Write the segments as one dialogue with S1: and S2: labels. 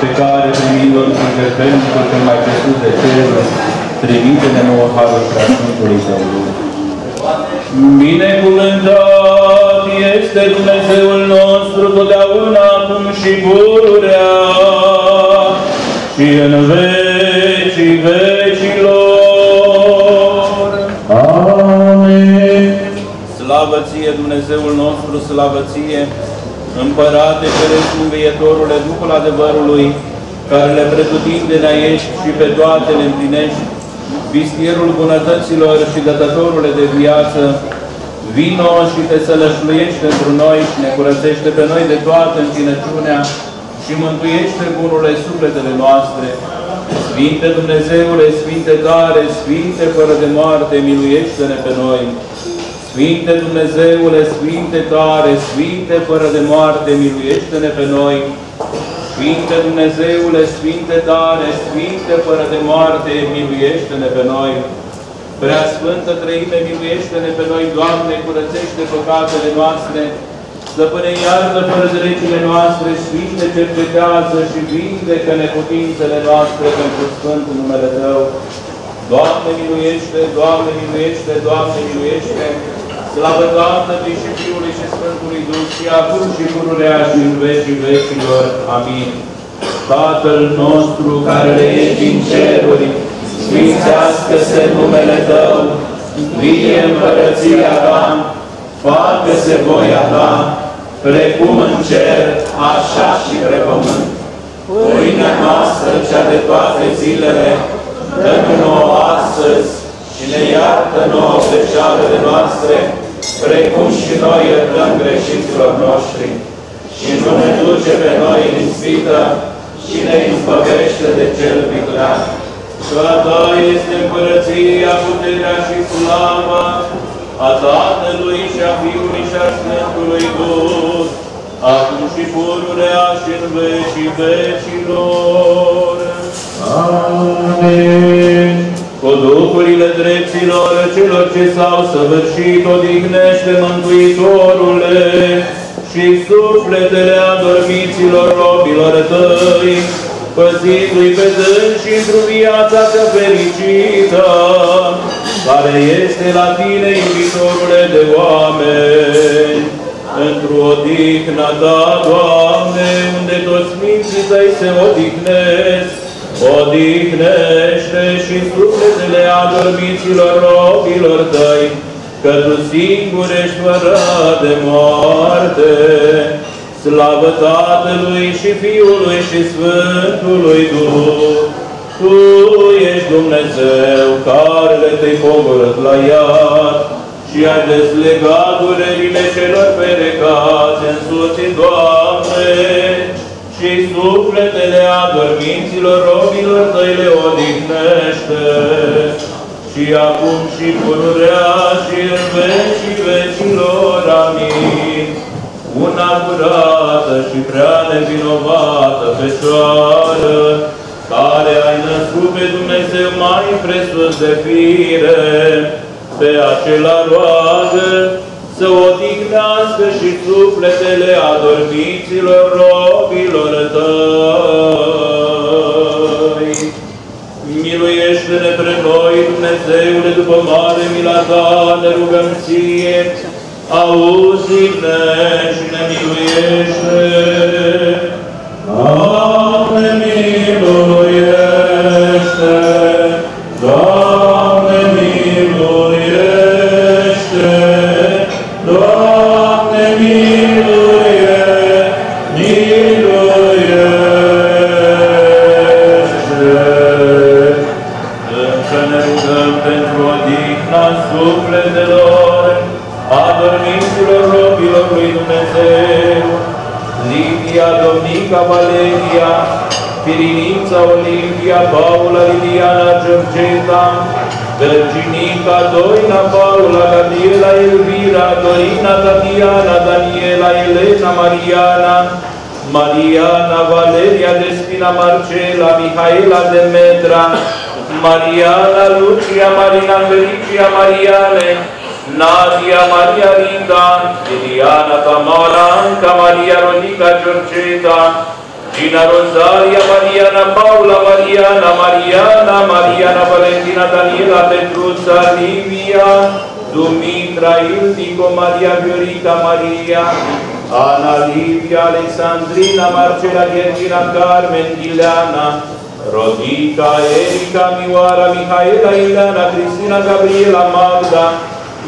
S1: pe care primit-o intervenție cel mai presus de ceruri, trimite-ne nouă harul preasfântului Tău. Binecuvântat este Dumnezeul nostru totdeauna, acum și pururea, și în vecii vecilor. Amin. Slavă Ție, Dumnezeul nostru, slavă Ție, Împărate Ceresc Învietorule, Duhul adevărului, care le pretutindenea ești și pe toate le împlinești, vistierul bunătăților și dătătorule de viață, vino și te sălășluiești pentru noi și ne curățește pe noi de toată întinăciunea și mântuiește bunurile sufletele noastre. Sfinte Dumnezeule, Sfinte tare, Sfinte fără de moarte, miluiește-ne pe noi. Sfinte Dumnezeule, Sfinte tare, Sfinte fără de moarte, miluiește-ne pe noi. Sfinte Dumnezeule, Sfinte tare, Sfinte fără de moarte, miluiește-ne pe noi. Prea Sfântă Treime, miluiește-ne pe noi, Doamne, curățește păcatele noastre, Stăpâne, iartă fără de legile noastre, Sfinte, cercetează și vindecă neputințele noastre pentru Sfântul numele Tău. Doamne, miluiește, Doamne, miluiește, Doamne, miluiește, slavă Tatălui și Fiului și Sfântului Duh, și acum și pururea și în vecii vecilor. Amin. Tatăl nostru care ești în ceruri, sfințească-se numele Tău, vie împărăția Ta, facă-se voia Ta, precum în cer, așa și pe pământ. Pâinea noastră, cea de toate zilele, dă-ne nouă astăzi și ne iartă nouă greșelile noastre, precum și noi iertăm greșiților noștri. Și nu ne duce pe noi în ispită și ne izbăvește de cel viclean. Că a Ta este împărăția, puterea și slava a Tatălui și a Fiului și a Sfântului Duh, acum și pururea și în vecii vecilor. Amin. Cu duhurile dreptilor celor ce s-au săvârșit, odihnește Mântuitorule, și sufletele adormiților robilor Tăi, păzindu-i pe dâns și într-o viața Cea fericită, care este la Tine, iubitorule de oameni, într-o odihna Ta, Doamne, unde toți sfinții Tăi se odihnesc, odihnește și sufletele adormiților robilor Tăi, că Tu singur ești fără de moarte. Slavă Tatălui și Fiului și Sfântului Duh! Tu ești Dumnezeu care Te-ai coborât la iad și ai dezlegat durerile celor perecați, însuți, Doamne, și sufletele adorminților robilor Tăi le odihnește, și acum și pururea și în vecii vecilor. Amin. Una curată și prea nevinovată Fecioară, care ai născut pe Dumnezeu mai presus de fire, pe acela roagă să odihnească și sufletele adormiților robilor Tăi. Miluiește-ne pre noi, Dumnezeule, după mare mila Ta, ne rugăm Ție, auzi-ne și ne miluiește. Doamne, miluiește! Doamne, miluiește! Doamne, miluiește! Încă ne rugăm pentru odihna sufletelor adormiților robilor lui Dumnezeu, Lidia, Domnica, Valeria, Pirinița, Olimpia, Paula, Liliana, Georgeta, Virginica, Doina, Paula, Gabriela, Elvira, Dorina, Tatiana, Daniela, Elena, Mariana, Mariana, Valeria, Despina, Marcela, Mihaela, Demetra, Mariana, Lucia, Marina, Felicia, Mariane, Nadia, Maria Linda, Liliana, Tamara, Anca, Maria Ronica, Georgeta, Gina Rosaria, Mariana Paula, Mariana Valentina, Daniela, Petruța, Livia, Dumitra, Ildico, Maria Viorica, Maria, Ana, Livia, Alexandrina, Marcela, Ghergina, Carmen, Ileana, Rodica, Erika, Mioara, Mihaela, Ileana, Cristina, Gabriela, Magda,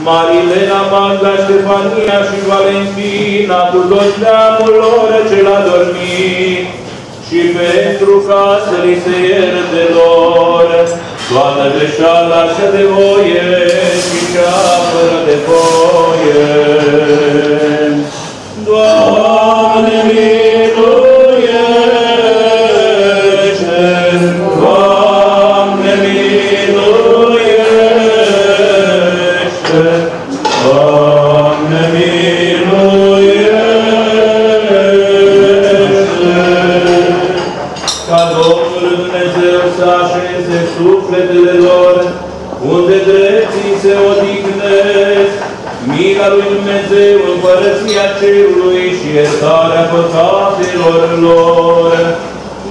S1: Marilena, Magda, Ștefania și Valentina, cu toți neamul lor ce l-a dormit, și pentru ca să li se ierte lor toată greșeala cea de voie și cea fără de voie. Doamne, miluiește! Doamne, miluiește! Doamne, miluiește! Ca Domnul Dumnezeu să așeze sufletele lor, unde dreptii se odihnesc, mila lui Dumnezeu, împărăția cerului și iertarea păcatelor lor.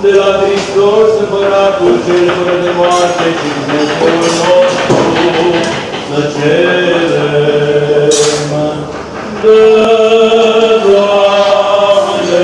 S1: De la Hristos, împăratul cel fără de moarte și Dumnezeul nostru, să cerem. Doamne, Doamne,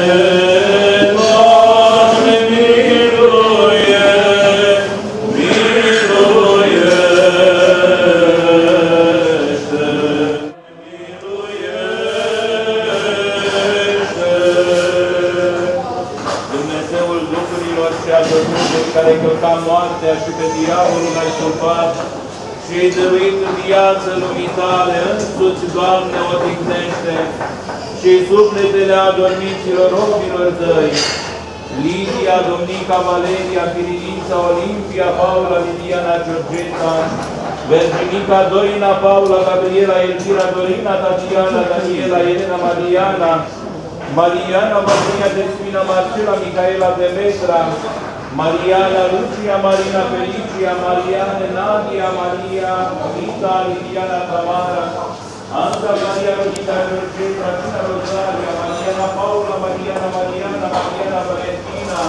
S1: care călca moartea și pe diavolul ai surpat și ai dăruit viață lumii tale, însuți, Doamne, odihnește și sufletele adormiților robilor tăi, Lidia, Domnica, Valeria, Chirilița, Olimpia, Paula, Liliana, Georgeta, Virginica, Dorina, Paula, Gabriela, Elvira, Dorina, Tatiana, Daniela, Elena, Mariana, Maria, Despina, Marcela, Micaela, Demetra, Mariana, Lucia, Marina, Felicia, Mariana, Nadia, Maria, Rita, Liliana, Tamara, Anca, Maria, Rita, Georgeta, Tina, Rosaria, Mariana, Paula, Mariana, Valentina,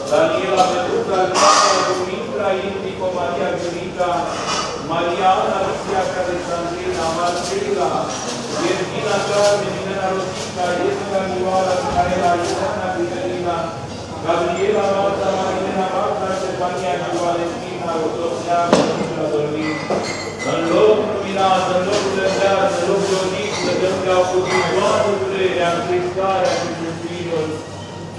S1: Daniela, Petruța, Lucia, Dumitra, Indico, Maria, Viorica, Mariana, Lucia, Alexandrina, Marcela, Virgina, Carmen, Elena, Rosica, Iesca, Mioara, Mihaela, Elena, Cristina, Gabriela, Marta, Marilena, Marta, Ștefania și Valentina, Rotoția, la dormit. În locul luminat, în locul de viață, în locul de odihnă, de unde au putut toată durerea, întristarea și suferinul,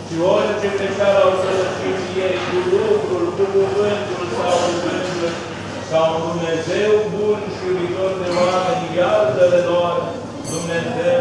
S1: și orice greșeală au sărăcit ei, cu lucrul, cu cuvântul sau cu gândul, ca un Dumnezeu bun și iubitor de oameni, iartă-le lor, Dumnezeu